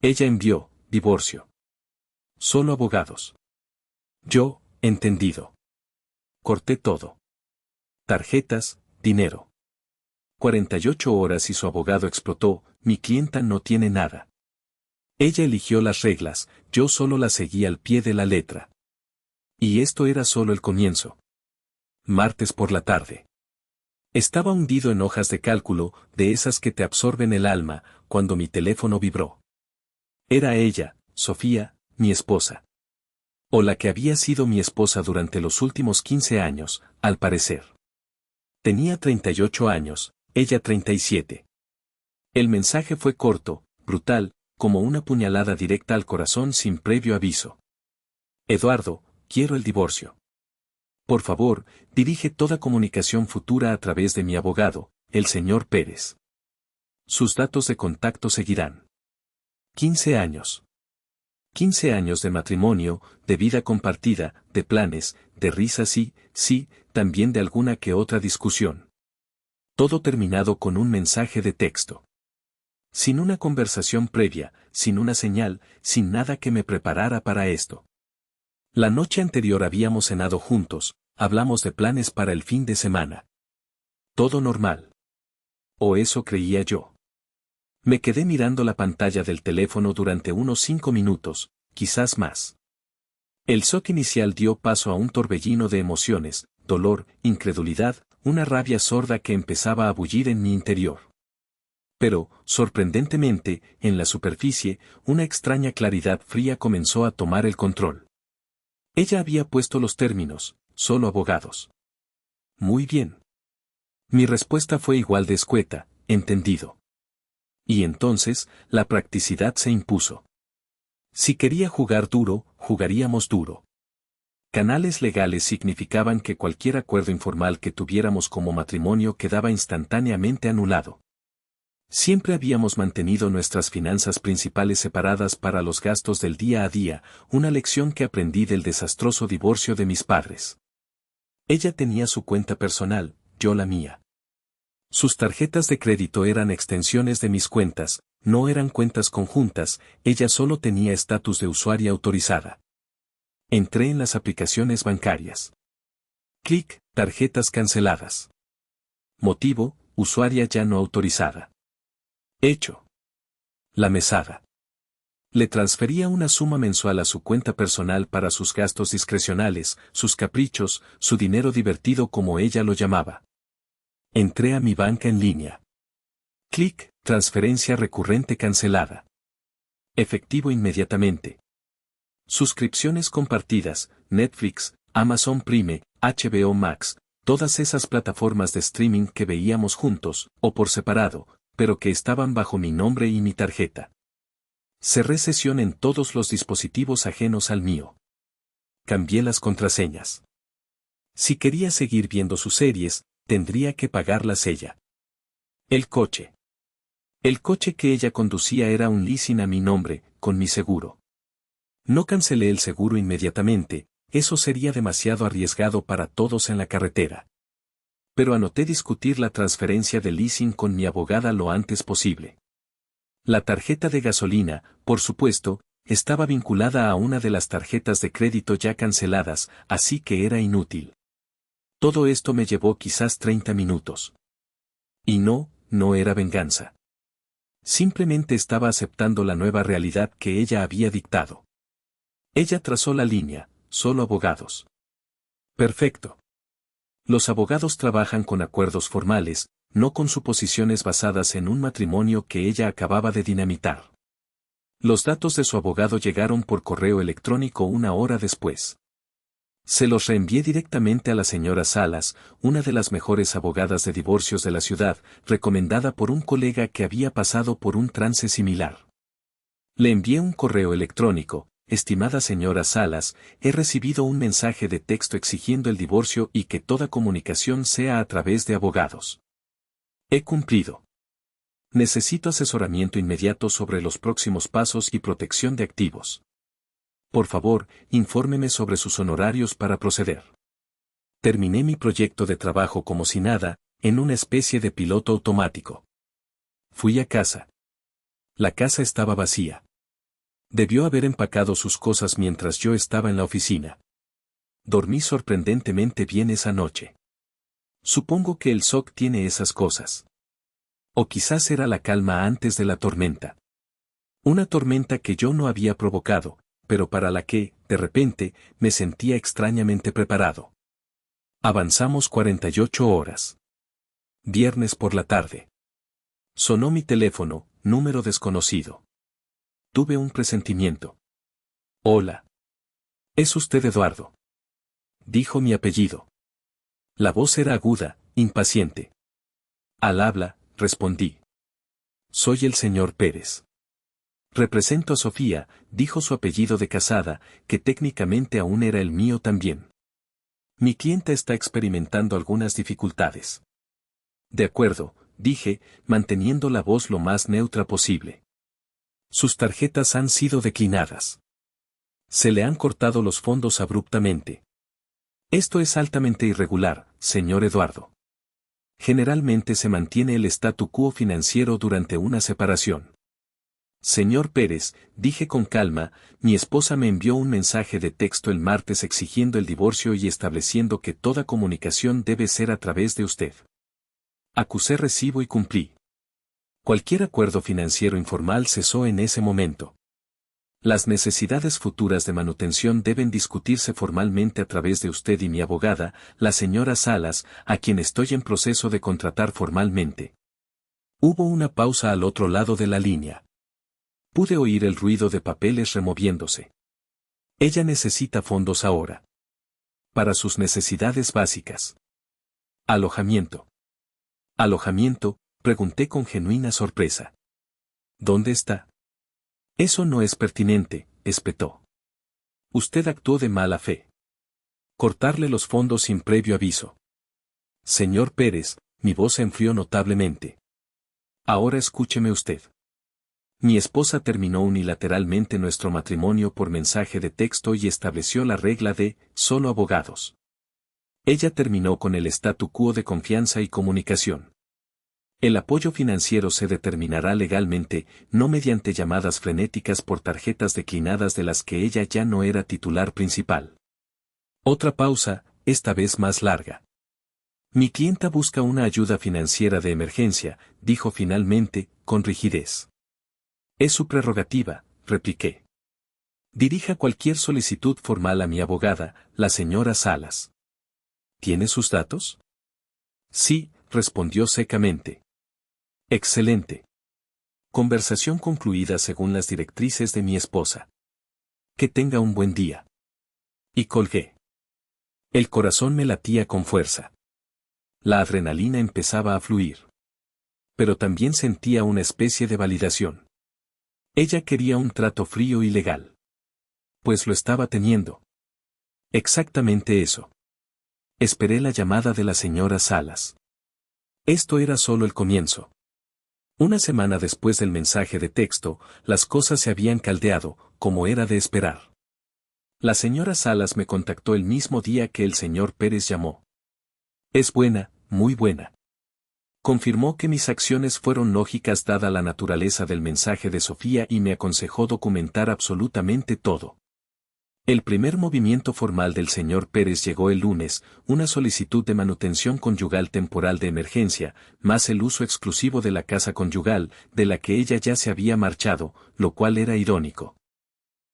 Ella envió, divorcio. Solo abogados. Yo, entendido. Corté todo. Tarjetas, dinero. 48 horas y su abogado explotó, mi clienta no tiene nada. Ella eligió las reglas, yo solo las seguí al pie de la letra. Y esto era solo el comienzo. Martes por la tarde. Estaba hundido en hojas de cálculo, de esas que te absorben el alma, cuando mi teléfono vibró. Era ella, Sofía, mi esposa. O la que había sido mi esposa durante los últimos 15 años, al parecer. Tenía 38 años, ella 37. El mensaje fue corto, brutal, como una puñalada directa al corazón sin previo aviso. Eduardo, quiero el divorcio. Por favor, dirige toda comunicación futura a través de mi abogado, el señor Pérez. Sus datos de contacto seguirán. 15 años. 15 años de matrimonio, de vida compartida, de planes, de risas y, sí, también de alguna que otra discusión. Todo terminado con un mensaje de texto. Sin una conversación previa, sin una señal, sin nada que me preparara para esto. La noche anterior habíamos cenado juntos, hablamos de planes para el fin de semana. Todo normal. O eso creía yo. Me quedé mirando la pantalla del teléfono durante unos 5 minutos, quizás más. El shock inicial dio paso a un torbellino de emociones, dolor, incredulidad, una rabia sorda que empezaba a bullir en mi interior. Pero, sorprendentemente, en la superficie, una extraña claridad fría comenzó a tomar el control. Ella había puesto los términos, solo abogados. Muy bien. Mi respuesta fue igual de escueta, entendido. Y entonces, la practicidad se impuso. Si quería jugar duro, jugaríamos duro. Canales legales significaban que cualquier acuerdo informal que tuviéramos como matrimonio quedaba instantáneamente anulado. Siempre habíamos mantenido nuestras finanzas principales separadas para los gastos del día a día, una lección que aprendí del desastroso divorcio de mis padres. Ella tenía su cuenta personal, yo la mía. Sus tarjetas de crédito eran extensiones de mis cuentas, no eran cuentas conjuntas, ella solo tenía estatus de usuaria autorizada. Entré en las aplicaciones bancarias. Clic, tarjetas canceladas. Motivo, usuaria ya no autorizada. Hecho. La mesada. Le transfería una suma mensual a su cuenta personal para sus gastos discrecionales, sus caprichos, su dinero divertido como ella lo llamaba. Entré a mi banca en línea. Clic, transferencia recurrente cancelada. Efectivo inmediatamente. Suscripciones compartidas, Netflix, Amazon Prime, HBO Max, todas esas plataformas de streaming que veíamos juntos, o por separado, pero que estaban bajo mi nombre y mi tarjeta. Cerré sesión en todos los dispositivos ajenos al mío. Cambié las contraseñas. Si quería seguir viendo sus series, tendría que pagarlas ella. El coche. El coche que ella conducía era un leasing a mi nombre, con mi seguro. No cancelé el seguro inmediatamente, eso sería demasiado arriesgado para todos en la carretera. Pero anoté discutir la transferencia de leasing con mi abogada lo antes posible. La tarjeta de gasolina, por supuesto, estaba vinculada a una de las tarjetas de crédito ya canceladas, así que era inútil. Todo esto me llevó quizás 30 minutos. Y no era venganza. Simplemente estaba aceptando la nueva realidad que ella había dictado. Ella trazó la línea, solo abogados. Perfecto. Los abogados trabajan con acuerdos formales, no con suposiciones basadas en un matrimonio que ella acababa de dinamitar. Los datos de su abogado llegaron por correo electrónico una hora después. Se los reenvié directamente a la señora Salas, una de las mejores abogadas de divorcios de la ciudad, recomendada por un colega que había pasado por un trance similar. Le envié un correo electrónico: estimada señora Salas, he recibido un mensaje de texto exigiendo el divorcio y que toda comunicación sea a través de abogados. He cumplido. Necesito asesoramiento inmediato sobre los próximos pasos y protección de activos. Por favor, infórmeme sobre sus honorarios para proceder. Terminé mi proyecto de trabajo como si nada, en una especie de piloto automático. Fui a casa. La casa estaba vacía. Debió haber empacado sus cosas mientras yo estaba en la oficina. Dormí sorprendentemente bien esa noche. Supongo que el SOC tiene esas cosas. O quizás era la calma antes de la tormenta. Una tormenta que yo no había provocado, pero para la que, de repente, me sentía extrañamente preparado. Avanzamos 48 horas. Viernes por la tarde. Sonó mi teléfono, número desconocido. Tuve un presentimiento. Hola. ¿Es usted Eduardo? Dijo mi apellido. La voz era aguda, impaciente. Al habla, respondí. Soy el señor Pérez. Represento a Sofía, dijo su apellido de casada, que técnicamente aún era el mío también. Mi clienta está experimentando algunas dificultades. De acuerdo, dije, manteniendo la voz lo más neutra posible. Sus tarjetas han sido declinadas. Se le han cortado los fondos abruptamente. Esto es altamente irregular, señor Eduardo. Generalmente se mantiene el statu quo financiero durante una separación. Señor Pérez, dije con calma, mi esposa me envió un mensaje de texto el martes exigiendo el divorcio y estableciendo que toda comunicación debe ser a través de usted. Acusé recibo y cumplí. Cualquier acuerdo financiero informal cesó en ese momento. Las necesidades futuras de manutención deben discutirse formalmente a través de usted y mi abogada, la señora Salas, a quien estoy en proceso de contratar formalmente. Hubo una pausa al otro lado de la línea. Pude oír el ruido de papeles removiéndose. Ella necesita fondos ahora. Para sus necesidades básicas. Alojamiento. ¿Alojamiento? Pregunté con genuina sorpresa. ¿Dónde está? Eso no es pertinente, espetó. Usted actuó de mala fe. Cortarle los fondos sin previo aviso. Señor Pérez, mi voz se enfrió notablemente. Ahora escúcheme usted. Mi esposa terminó unilateralmente nuestro matrimonio por mensaje de texto y estableció la regla de solo abogados. Ella terminó con el statu quo de confianza y comunicación. El apoyo financiero se determinará legalmente, no mediante llamadas frenéticas por tarjetas declinadas de las que ella ya no era titular principal. Otra pausa, esta vez más larga. Mi clienta busca una ayuda financiera de emergencia, dijo finalmente, con rigidez. Es su prerrogativa, repliqué. Dirija cualquier solicitud formal a mi abogada, la señora Salas. ¿Tiene sus datos? Sí, respondió secamente. Excelente. Conversación concluida según las directrices de mi esposa. Que tenga un buen día. Y colgué. El corazón me latía con fuerza. La adrenalina empezaba a fluir. Pero también sentía una especie de validación. Ella quería un trato frío y legal. Pues lo estaba teniendo. Exactamente eso. Esperé la llamada de la señora Salas. Esto era solo el comienzo. Una semana después del mensaje de texto, las cosas se habían caldeado, como era de esperar. La señora Salas me contactó el mismo día que el señor Pérez llamó. Es buena, muy buena. Confirmó que mis acciones fueron lógicas dada la naturaleza del mensaje de Sofía y me aconsejó documentar absolutamente todo. El primer movimiento formal del señor Pérez llegó el lunes, una solicitud de manutención conyugal temporal de emergencia, más el uso exclusivo de la casa conyugal, de la que ella ya se había marchado, lo cual era irónico.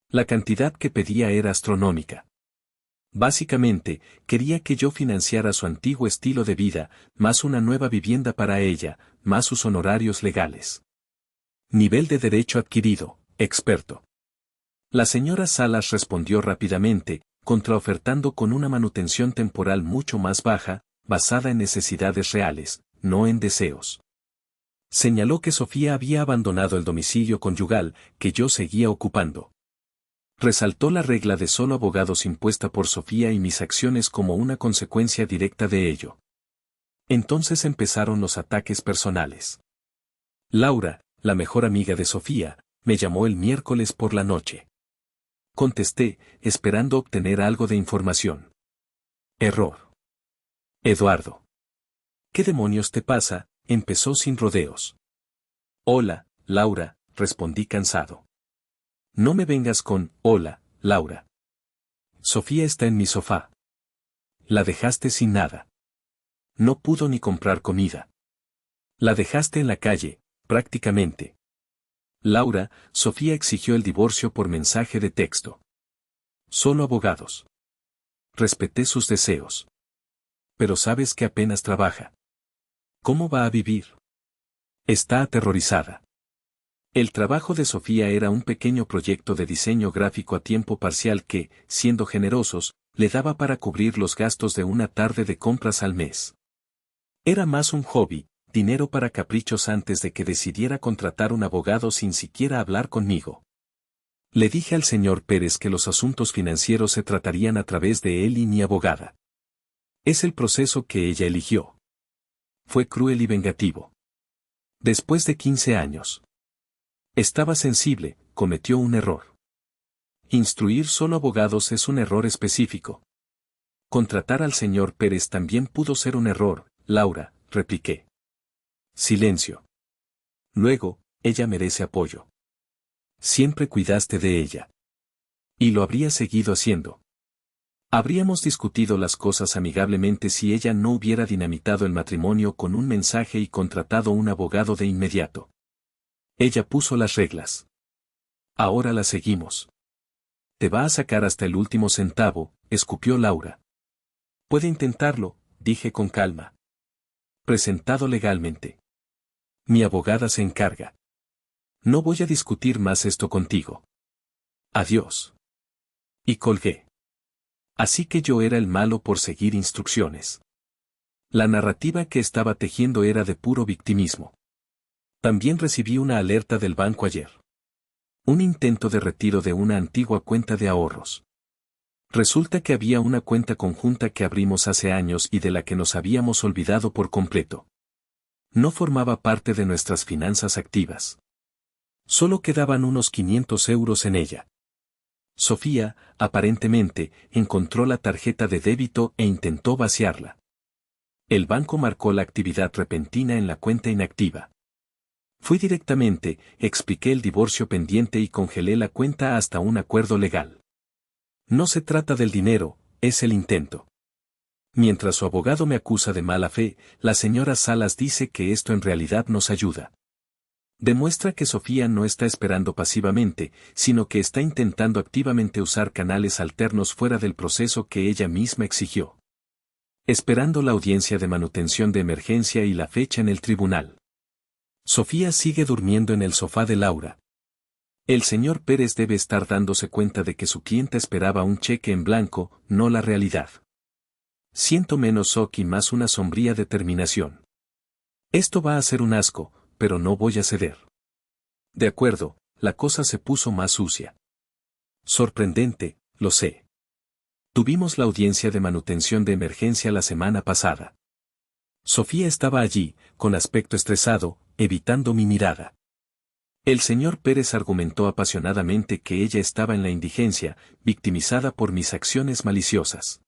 La cantidad que pedía era astronómica. Básicamente, quería que yo financiara su antiguo estilo de vida, más una nueva vivienda para ella, más sus honorarios legales. Nivel de derecho adquirido, experto. La señora Salas respondió rápidamente, contraofertando con una manutención temporal mucho más baja, basada en necesidades reales, no en deseos. Señaló que Sofía había abandonado el domicilio conyugal, que yo seguía ocupando. Resaltó la regla de solo abogados impuesta por Sofía y mis acciones como una consecuencia directa de ello. Entonces empezaron los ataques personales. Laura, la mejor amiga de Sofía, me llamó el miércoles por la noche. Contesté, esperando obtener algo de información. Error. Eduardo. ¿Qué demonios te pasa? Empezó sin rodeos. Hola, Laura, respondí cansado. No me vengas con, hola, Laura. Sofía está en mi sofá. La dejaste sin nada. No pudo ni comprar comida. La dejaste en la calle, prácticamente. Laura, Sofía exigió el divorcio por mensaje de texto. Solo abogados. Respeté sus deseos. Pero sabes que apenas trabaja. ¿Cómo va a vivir? Está aterrorizada. El trabajo de Sofía era un pequeño proyecto de diseño gráfico a tiempo parcial que, siendo generosos, le daba para cubrir los gastos de una tarde de compras al mes. Era más un hobby, dinero para caprichos antes de que decidiera contratar un abogado sin siquiera hablar conmigo. Le dije al señor Pérez que los asuntos financieros se tratarían a través de él y mi abogada. Es el proceso que ella eligió. Fue cruel y vengativo. Después de 15 años. Estaba sensible, cometió un error. Instruir solo abogados es un error específico. Contratar al señor Pérez también pudo ser un error, Laura, repliqué. Silencio. Luego, ella merece apoyo. Siempre cuidaste de ella. Y lo habría seguido haciendo. Habríamos discutido las cosas amigablemente si ella no hubiera dinamitado el matrimonio con un mensaje y contratado un abogado de inmediato. Ella puso las reglas. Ahora las seguimos. Te va a sacar hasta el último centavo, escupió Laura. Puede intentarlo, dije con calma. Presentado legalmente. Mi abogada se encarga. No voy a discutir más esto contigo. Adiós. Y colgué. Así que yo era el malo por seguir instrucciones. La narrativa que estaba tejiendo era de puro victimismo. También recibí una alerta del banco ayer. Un intento de retiro de una antigua cuenta de ahorros. Resulta que había una cuenta conjunta que abrimos hace años y de la que nos habíamos olvidado por completo. No formaba parte de nuestras finanzas activas. Solo quedaban unos 500 euros en ella. Sofía, aparentemente, encontró la tarjeta de débito e intentó vaciarla. El banco marcó la actividad repentina en la cuenta inactiva. Fui directamente, expliqué el divorcio pendiente y congelé la cuenta hasta un acuerdo legal. No se trata del dinero, es el intento. Mientras su abogado me acusa de mala fe, la señora Salas dice que esto en realidad nos ayuda. Demuestra que Sofía no está esperando pasivamente, sino que está intentando activamente usar canales alternos fuera del proceso que ella misma exigió. Esperando la audiencia de manutención de emergencia y la fecha en el tribunal. Sofía sigue durmiendo en el sofá de Laura. El señor Pérez debe estar dándose cuenta de que su clienta esperaba un cheque en blanco, no la realidad. Siento menos shock y más una sombría determinación. Esto va a ser un asco, pero no voy a ceder. De acuerdo, la cosa se puso más sucia. Sorprendente, lo sé. Tuvimos la audiencia de manutención de emergencia la semana pasada. Sofía estaba allí, con aspecto estresado, evitando mi mirada. El señor Pérez argumentó apasionadamente que ella estaba en la indigencia, victimizada por mis acciones maliciosas.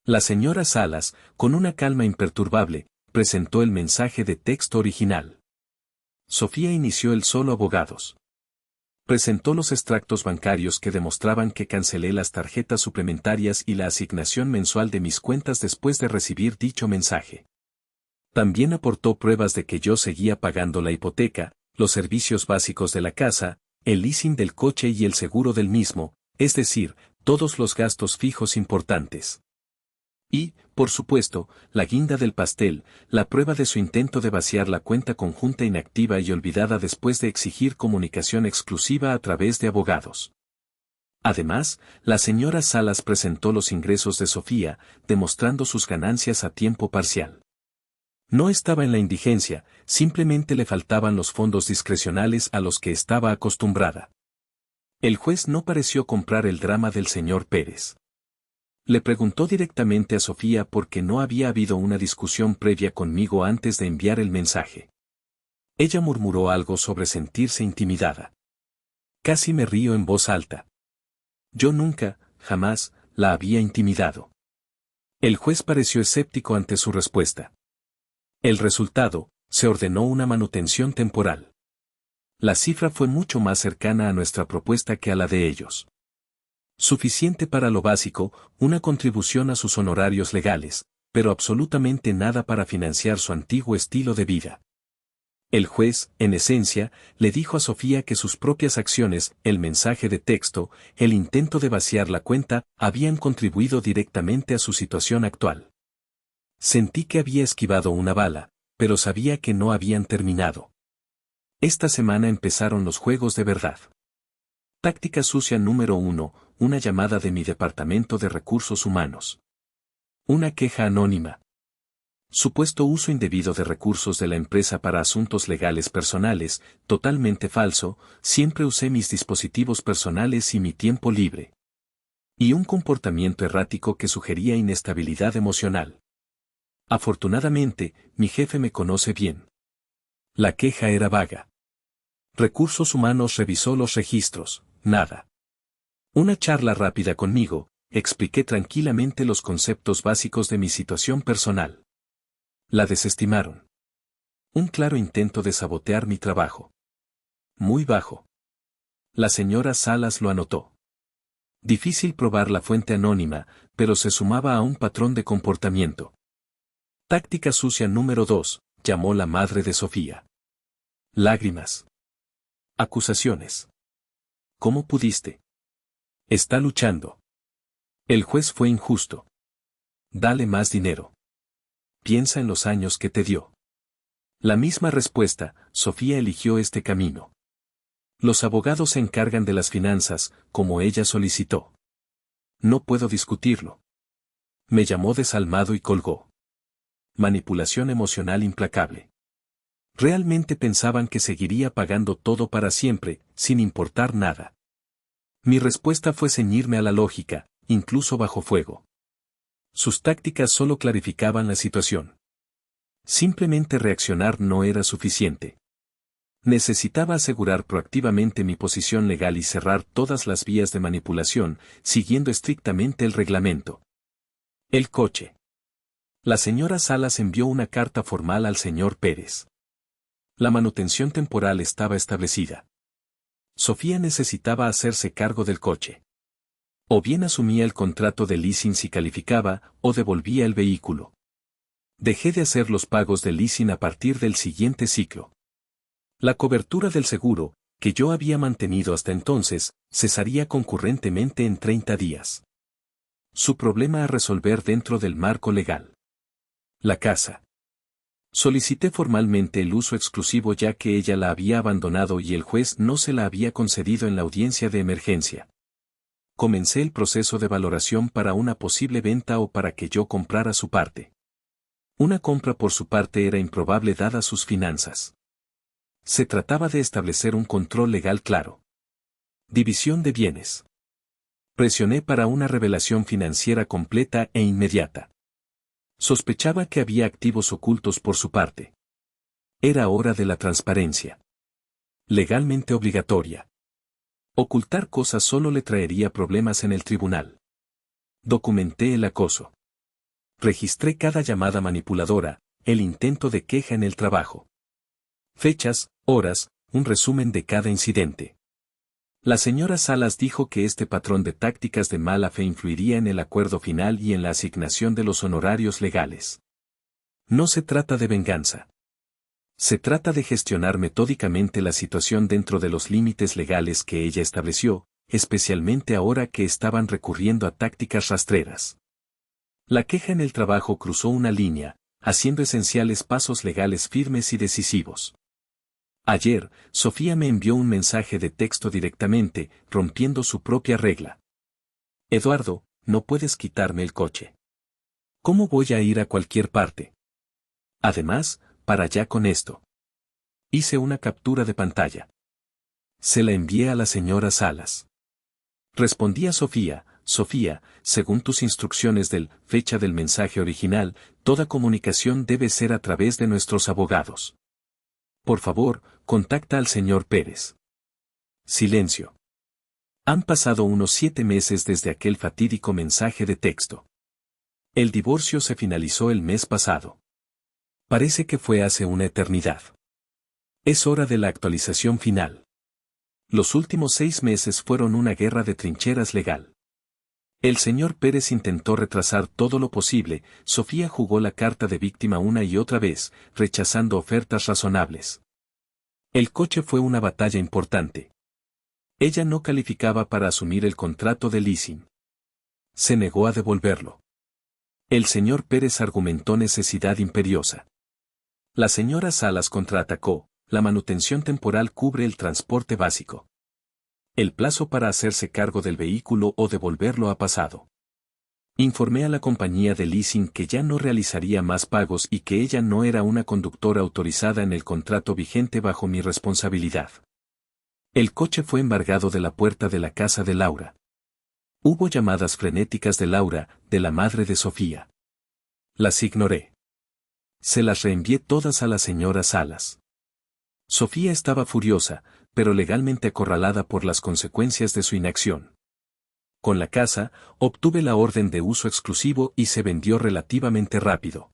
La señora Salas, con una calma imperturbable, presentó el mensaje de texto original. Sofía inició el solo abogados. Presentó los extractos bancarios que demostraban que cancelé las tarjetas suplementarias y la asignación mensual de mis cuentas después de recibir dicho mensaje. También aportó pruebas de que yo seguía pagando la hipoteca, los servicios básicos de la casa, el leasing del coche y el seguro del mismo, es decir, todos los gastos fijos importantes. Y, por supuesto, la guinda del pastel, la prueba de su intento de vaciar la cuenta conjunta inactiva y olvidada después de exigir comunicación exclusiva a través de abogados. Además, la señora Salas presentó los ingresos de Sofía, demostrando sus ganancias a tiempo parcial. No estaba en la indigencia, simplemente le faltaban los fondos discrecionales a los que estaba acostumbrada. El juez no pareció comprar el drama del señor Pérez. Le preguntó directamente a Sofía por qué no había habido una discusión previa conmigo antes de enviar el mensaje. Ella murmuró algo sobre sentirse intimidada. Casi me río en voz alta. Yo nunca, jamás, la había intimidado. El juez pareció escéptico ante su respuesta. El resultado, se ordenó una manutención temporal. La cifra fue mucho más cercana a nuestra propuesta que a la de ellos. Suficiente para lo básico, una contribución a sus honorarios legales, pero absolutamente nada para financiar su antiguo estilo de vida. El juez, en esencia, le dijo a Sofía que sus propias acciones, el mensaje de texto, el intento de vaciar la cuenta, habían contribuido directamente a su situación actual. Sentí que había esquivado una bala, pero sabía que no habían terminado. Esta semana empezaron los juegos de verdad. Táctica sucia número 1, una llamada de mi departamento de recursos humanos. Una queja anónima. Supuesto uso indebido de recursos de la empresa para asuntos legales personales, totalmente falso, siempre usé mis dispositivos personales y mi tiempo libre. Y un comportamiento errático que sugería inestabilidad emocional. Afortunadamente, mi jefe me conoce bien. La queja era vaga. Recursos humanos revisó los registros, nada. Una charla rápida conmigo, expliqué tranquilamente los conceptos básicos de mi situación personal. La desestimaron. Un claro intento de sabotear mi trabajo. Muy bajo. La señora Salas lo anotó. Difícil probar la fuente anónima, pero se sumaba a un patrón de comportamiento. Táctica sucia número 2, llamó la madre de Sofía. Lágrimas. Acusaciones. ¿Cómo pudiste? Está luchando. El juez fue injusto. Dale más dinero. Piensa en los años que te dio. La misma respuesta, Sofía eligió este camino. Los abogados se encargan de las finanzas, como ella solicitó. No puedo discutirlo. Me llamó desalmado y colgó. Manipulación emocional implacable. Realmente pensaban que seguiría pagando todo para siempre, sin importar nada. Mi respuesta fue ceñirme a la lógica, incluso bajo fuego. Sus tácticas solo clarificaban la situación. Simplemente reaccionar no era suficiente. Necesitaba asegurar proactivamente mi posición legal y cerrar todas las vías de manipulación, siguiendo estrictamente el reglamento. El coche. La señora Salas envió una carta formal al señor Pérez. La manutención temporal estaba establecida. Sofía necesitaba hacerse cargo del coche. O bien asumía el contrato de leasing si calificaba, o devolvía el vehículo. Dejé de hacer los pagos de leasing a partir del siguiente ciclo. La cobertura del seguro, que yo había mantenido hasta entonces, cesaría concurrentemente en 30 días. Su problema a resolver dentro del marco legal. La casa. Solicité formalmente el uso exclusivo ya que ella la había abandonado y el juez no se la había concedido en la audiencia de emergencia. Comencé el proceso de valoración para una posible venta o para que yo comprara su parte. Una compra por su parte era improbable dadas sus finanzas. Se trataba de establecer un control legal claro. División de bienes. Presioné para una revelación financiera completa e inmediata. Sospechaba que había activos ocultos por su parte. Era hora de la transparencia. Legalmente obligatoria. Ocultar cosas solo le traería problemas en el tribunal. Documenté el acoso. Registré cada llamada manipuladora, el intento de queja en el trabajo. Fechas, horas, un resumen de cada incidente. La señora Salas dijo que este patrón de tácticas de mala fe influiría en el acuerdo final y en la asignación de los honorarios legales. No se trata de venganza. Se trata de gestionar metódicamente la situación dentro de los límites legales que ella estableció, especialmente ahora que estaban recurriendo a tácticas rastreras. La queja en el trabajo cruzó una línea, haciendo esenciales pasos legales firmes y decisivos. Ayer, Sofía me envió un mensaje de texto directamente, rompiendo su propia regla. Eduardo, no puedes quitarme el coche. ¿Cómo voy a ir a cualquier parte? Además, para allá con esto. Hice una captura de pantalla. Se la envié a la señora Salas. Respondí a Sofía, Sofía, según tus instrucciones fecha del mensaje original, toda comunicación debe ser a través de nuestros abogados. Por favor, contacta al señor Pérez. Silencio. Han pasado unos 7 meses desde aquel fatídico mensaje de texto. El divorcio se finalizó el mes pasado. Parece que fue hace una eternidad. Es hora de la actualización final. Los últimos 6 meses fueron una guerra de trincheras legal. El señor Pérez intentó retrasar todo lo posible, Sofía jugó la carta de víctima una y otra vez, rechazando ofertas razonables. El coche fue una batalla importante. Ella no calificaba para asumir el contrato de leasing. Se negó a devolverlo. El señor Pérez argumentó necesidad imperiosa. La señora Salas contraatacó, la manutención temporal cubre el transporte básico. El plazo para hacerse cargo del vehículo o devolverlo ha pasado. Informé a la compañía de leasing que ya no realizaría más pagos y que ella no era una conductora autorizada en el contrato vigente bajo mi responsabilidad. El coche fue embargado de la puerta de la casa de Laura. Hubo llamadas frenéticas de Laura, de la madre de Sofía. Las ignoré. Se las reenvié todas a la señora Salas. Sofía estaba furiosa, pero legalmente acorralada por las consecuencias de su inacción. Con la casa, obtuve la orden de uso exclusivo y se vendió relativamente rápido.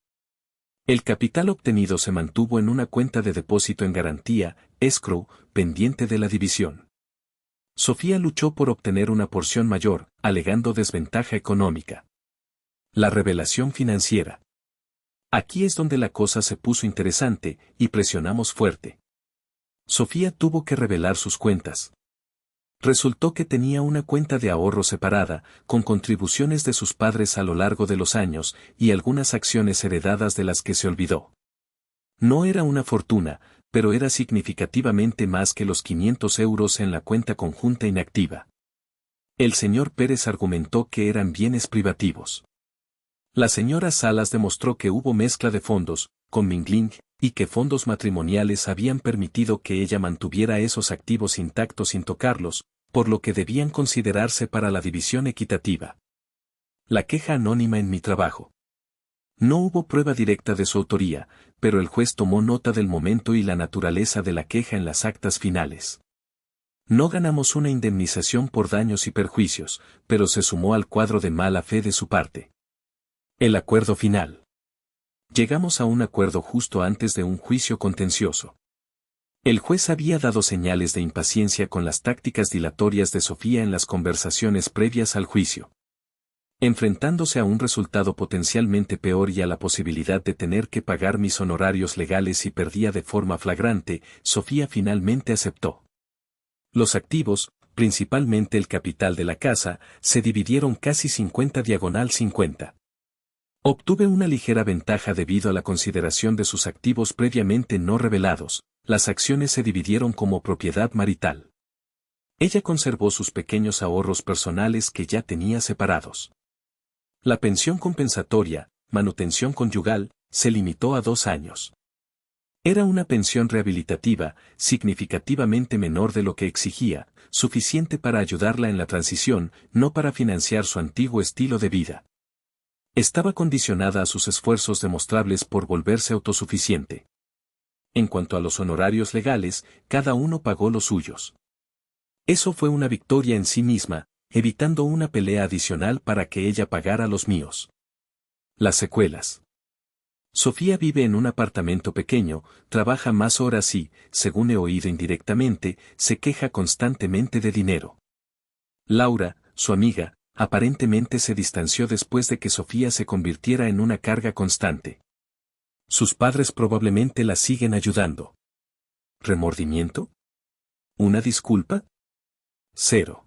El capital obtenido se mantuvo en una cuenta de depósito en garantía, escrow, pendiente de la división. Sofía luchó por obtener una porción mayor, alegando desventaja económica. La revelación financiera. Aquí es donde la cosa se puso interesante, y presionamos fuerte. Sofía tuvo que revelar sus cuentas. Resultó que tenía una cuenta de ahorro separada, con contribuciones de sus padres a lo largo de los años, y algunas acciones heredadas de las que se olvidó. No era una fortuna, pero era significativamente más que los 500 euros en la cuenta conjunta inactiva. El señor Pérez argumentó que eran bienes privativos. La señora Salas demostró que hubo mezcla de fondos, con mingling, y que fondos matrimoniales habían permitido que ella mantuviera esos activos intactos sin tocarlos, por lo que debían considerarse para la división equitativa. La queja anónima en mi trabajo. No hubo prueba directa de su autoría, pero el juez tomó nota del momento y la naturaleza de la queja en las actas finales. No ganamos una indemnización por daños y perjuicios, pero se sumó al cuadro de mala fe de su parte. El acuerdo final. Llegamos a un acuerdo justo antes de un juicio contencioso. El juez había dado señales de impaciencia con las tácticas dilatorias de Sofía en las conversaciones previas al juicio. Enfrentándose a un resultado potencialmente peor y a la posibilidad de tener que pagar mis honorarios legales si perdía de forma flagrante, Sofía finalmente aceptó. Los activos, principalmente el capital de la casa, se dividieron casi 50/50. Obtuve una ligera ventaja debido a la consideración de sus activos previamente no revelados, las acciones se dividieron como propiedad marital. Ella conservó sus pequeños ahorros personales que ya tenía separados. La pensión compensatoria, manutención conyugal, se limitó a 2 años. Era una pensión rehabilitativa, significativamente menor de lo que exigía, suficiente para ayudarla en la transición, no para financiar su antiguo estilo de vida. Estaba condicionada a sus esfuerzos demostrables por volverse autosuficiente. En cuanto a los honorarios legales, cada uno pagó los suyos. Eso fue una victoria en sí misma, evitando una pelea adicional para que ella pagara los míos. Las secuelas. Sofía vive en un apartamento pequeño, trabaja más horas y, según he oído indirectamente, se queja constantemente de dinero. Laura, su amiga, aparentemente se distanció después de que Sofía se convirtiera en una carga constante. Sus padres probablemente la siguen ayudando. ¿Remordimiento? ¿Una disculpa? 0.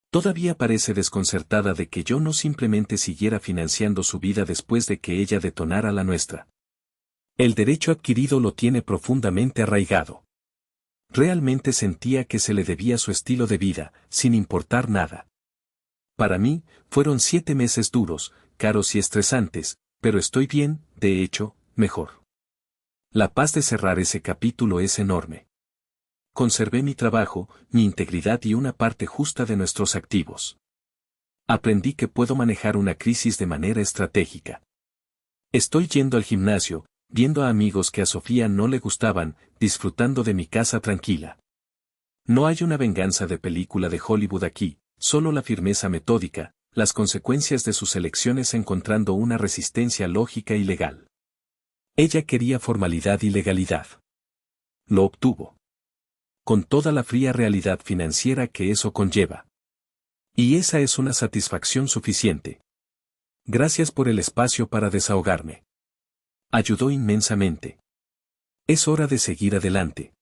Todavía parece desconcertada de que yo no simplemente siguiera financiando su vida después de que ella detonara la nuestra. El derecho adquirido lo tiene profundamente arraigado. Realmente sentía que se le debía su estilo de vida, sin importar nada. Para mí, fueron 7 meses duros, caros y estresantes, pero estoy bien, de hecho, mejor. La paz de cerrar ese capítulo es enorme. Conservé mi trabajo, mi integridad y una parte justa de nuestros activos. Aprendí que puedo manejar una crisis de manera estratégica. Estoy yendo al gimnasio, viendo a amigos que a Sofía no le gustaban, disfrutando de mi casa tranquila. No hay una venganza de película de Hollywood aquí. Solo la firmeza metódica, las consecuencias de sus elecciones encontrando una resistencia lógica y legal. Ella quería formalidad y legalidad. Lo obtuvo. Con toda la fría realidad financiera que eso conlleva. Y esa es una satisfacción suficiente. Gracias por el espacio para desahogarme. Ayudó inmensamente. Es hora de seguir adelante.